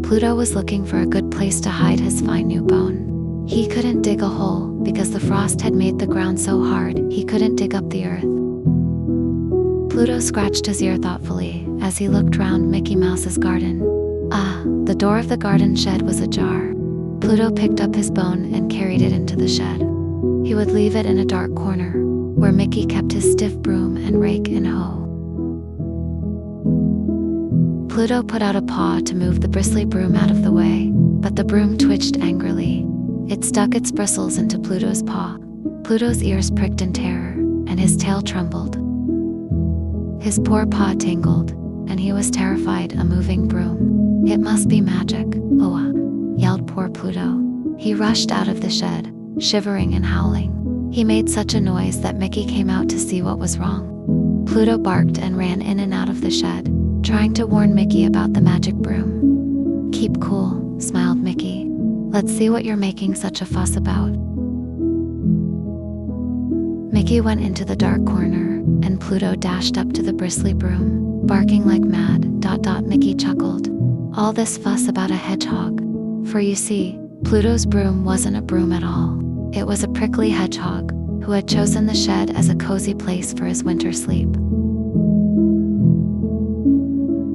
Pluto was looking for a good place to hide his fine new bone. He couldn't dig a hole because the frost had made the ground so hard he couldn't dig up the earth. Pluto scratched his ear thoughtfully as he looked round Mickey Mouse's garden. The door of the garden shed was ajar. Pluto picked up his bone and carried it into the shed. He would leave it in a dark corner, where Mickey kept his stiff broom and rake and hoe. Pluto put out a paw to move the bristly broom out of the way, but the broom twitched angrily. It stuck its bristles into Pluto's paw. Pluto's ears pricked in terror, and his tail trembled. His poor paw tingled, and he was terrified a moving broom. It must be magic, yelled poor Pluto. He rushed out of the shed, shivering and howling. He made such a noise that Mickey came out to see what was wrong. Pluto barked and ran in and out of the shed, trying to warn Mickey about the magic broom. "Keep cool," smiled Mickey. "Let's see what you're making such a fuss about." Mickey went into the dark corner, and Pluto dashed up to the bristly broom, barking like mad. Mickey chuckled. All this fuss about a hedgehog. For you see, Pluto's broom wasn't a broom at all. It was a prickly hedgehog, who had chosen the shed as a cozy place for his winter sleep.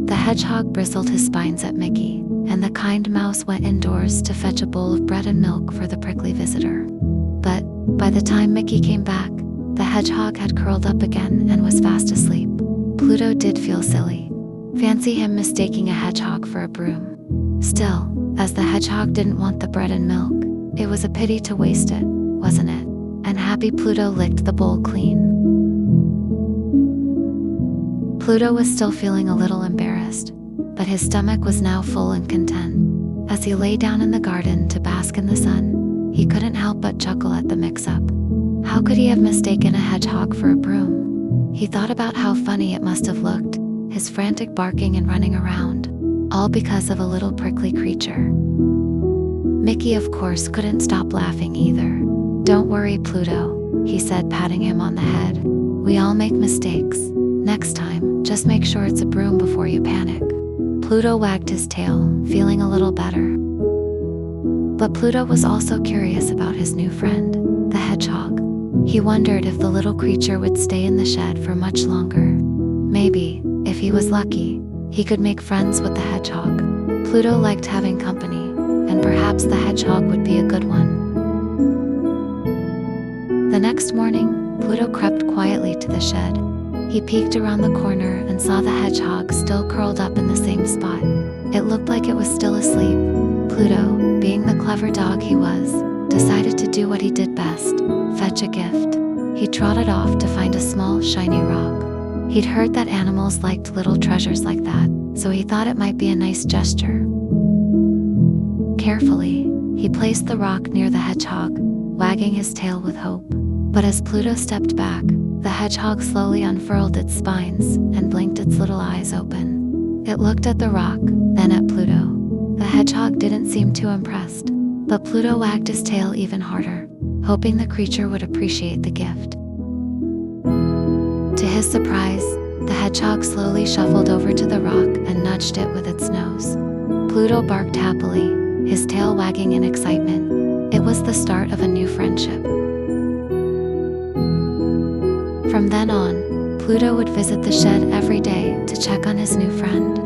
The hedgehog bristled his spines at Mickey, and the kind mouse went indoors to fetch a bowl of bread and milk for the prickly visitor. But by the time Mickey came back, the hedgehog had curled up again and was fast asleep. Pluto did feel silly. Fancy him mistaking a hedgehog for a broom. Still, as the hedgehog didn't want the bread and milk, it was a pity to waste it, wasn't it? And happy Pluto licked the bowl clean. Pluto was still feeling a little embarrassed, but his stomach was now full and content. As he lay down in the garden to bask in the sun, he couldn't help but chuckle at the mix-up. How could he have mistaken a hedgehog for a broom? He thought about how funny it must have looked, his frantic barking and running around, all because of a little prickly creature. Mickey, of course, couldn't stop laughing either. "Don't worry, Pluto," he said, patting him on the head. "We all make mistakes. Next time, just make sure it's a broom before you panic." Pluto wagged his tail, feeling a little better. But Pluto was also curious about his new friend, the hedgehog. He wondered if the little creature would stay in the shed for much longer. Maybe, if he was lucky, he could make friends with the hedgehog. Pluto liked having company, and perhaps the hedgehog would be a good one. The next morning, Pluto crept quietly to the shed. He peeked around the corner and saw the hedgehog still curled up in the same spot. It looked like it was still asleep. Pluto, being the clever dog he was, decided to do what he did best, fetch a gift. He trotted off to find a small, shiny rock. He'd heard that animals liked little treasures like that, so he thought it might be a nice gesture. Carefully, he placed the rock near the hedgehog, wagging his tail with hope. But as Pluto stepped back, the hedgehog slowly unfurled its spines and blinked its little eyes open. It looked at the rock, then at Pluto. The hedgehog didn't seem too impressed, but Pluto wagged his tail even harder, hoping the creature would appreciate the gift. To his surprise, the hedgehog slowly shuffled over to the rock and nudged it with its nose. Pluto barked happily, his tail wagging in excitement. It was the start of a new friendship. From then on, Pluto would visit the shed every day to check on his new friend.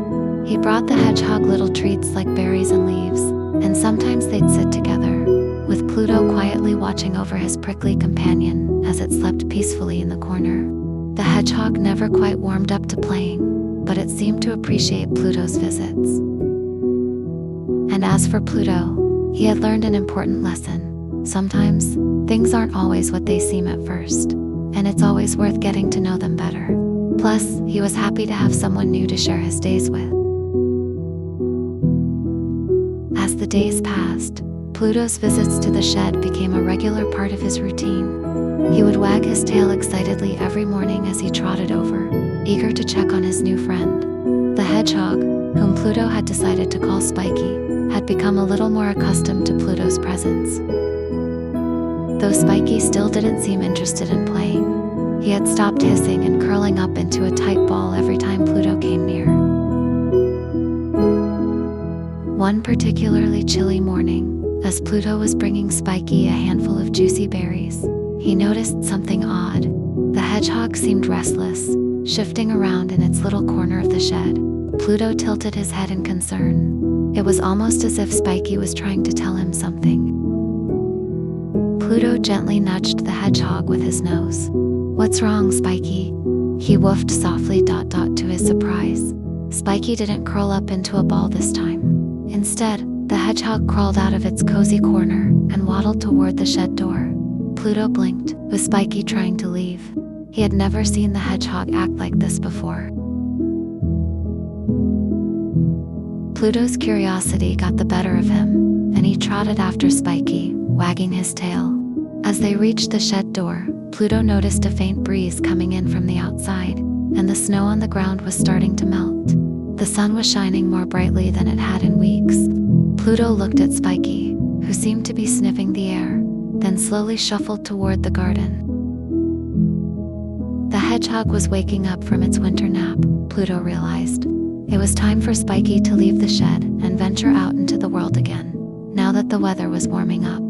He brought the hedgehog little treats like berries and leaves, and sometimes they'd sit together, with Pluto quietly watching over his prickly companion as it slept peacefully in the corner. The hedgehog never quite warmed up to playing, but it seemed to appreciate Pluto's visits. And as for Pluto, he had learned an important lesson. Sometimes, things aren't always what they seem at first, and it's always worth getting to know them better. Plus, he was happy to have someone new to share his days with. As the days passed, Pluto's visits to the shed became a regular part of his routine. He would wag his tail excitedly every morning as he trotted over, eager to check on his new friend. The hedgehog, whom Pluto had decided to call Spiky, had become a little more accustomed to Pluto's presence. Though Spiky still didn't seem interested in playing, he had stopped hissing and curling up into a tight ball every time Pluto came near. One particularly chilly morning, as Pluto was bringing Spiky a handful of juicy berries, he noticed something odd. The hedgehog seemed restless, shifting around in its little corner of the shed. Pluto tilted his head in concern. It was almost as if Spiky was trying to tell him something. Pluto gently nudged the hedgehog with his nose. "What's wrong, Spiky?" He woofed softly. To his surprise, Spiky didn't curl up into a ball this time. Instead, the hedgehog crawled out of its cozy corner and waddled toward the shed door. Pluto blinked, with Spiky trying to leave. He had never seen the hedgehog act like this before. Pluto's curiosity got the better of him, and he trotted after Spiky, wagging his tail. As they reached the shed door, Pluto noticed a faint breeze coming in from the outside, and the snow on the ground was starting to melt. The sun was shining more brightly than it had in weeks. Pluto looked at Spiky, who seemed to be sniffing the air, then slowly shuffled toward the garden. The hedgehog was waking up from its winter nap, Pluto realized. It was time for Spiky to leave the shed and venture out into the world again, now that the weather was warming up.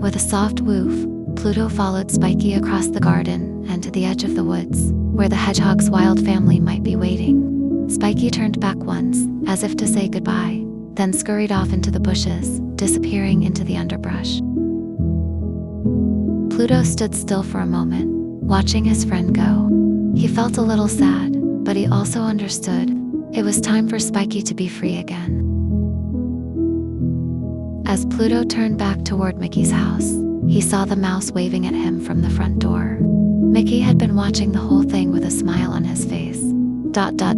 With a soft woof, Pluto followed Spiky across the garden and to the edge of the woods, where the hedgehog's wild family might be waiting. Spiky turned back once, as if to say goodbye, then scurried off into the bushes, disappearing into the underbrush. Pluto stood still for a moment, watching his friend go. He felt a little sad, but he also understood it was time for Spiky to be free again. As Pluto turned back toward Mickey's house, he saw the mouse waving at him from the front door. Mickey had been watching the whole thing with a smile on his face.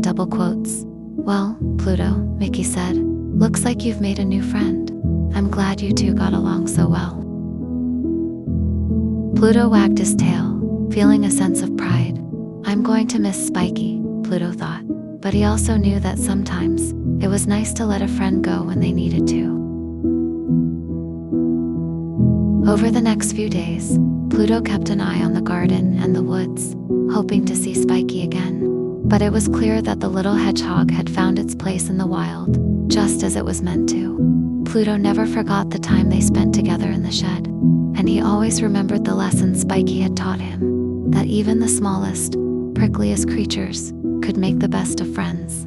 Double quotes. "Well, Pluto," Mickey said, "looks like you've made a new friend. I'm glad you two got along so well." Pluto wagged his tail, feeling a sense of pride. "I'm going to miss Spiky," Pluto thought, but he also knew that sometimes it was nice to let a friend go when they needed to. Over the next few days, Pluto kept an eye on the garden and the woods, hoping to see Spiky again. But it was clear that the little hedgehog had found its place in the wild, just as it was meant to. Pluto never forgot the time they spent together in the shed, and he always remembered the lesson Spiky had taught him, that even the smallest, prickliest creatures could make the best of friends.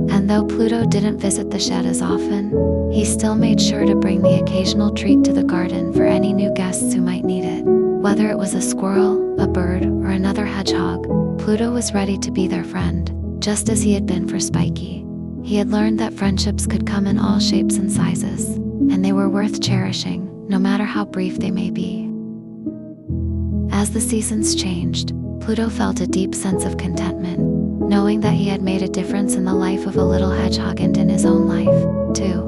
And though Pluto didn't visit the shed as often, he still made sure to bring the occasional treat to the garden for any new guests who might need it. Whether it was a squirrel, a bird, or another hedgehog, Pluto was ready to be their friend, just as he had been for Spiky. He had learned that friendships could come in all shapes and sizes, and they were worth cherishing, no matter how brief they may be. As the seasons changed, Pluto felt a deep sense of contentment, knowing that he had made a difference in the life of a little hedgehog and in his own life, too.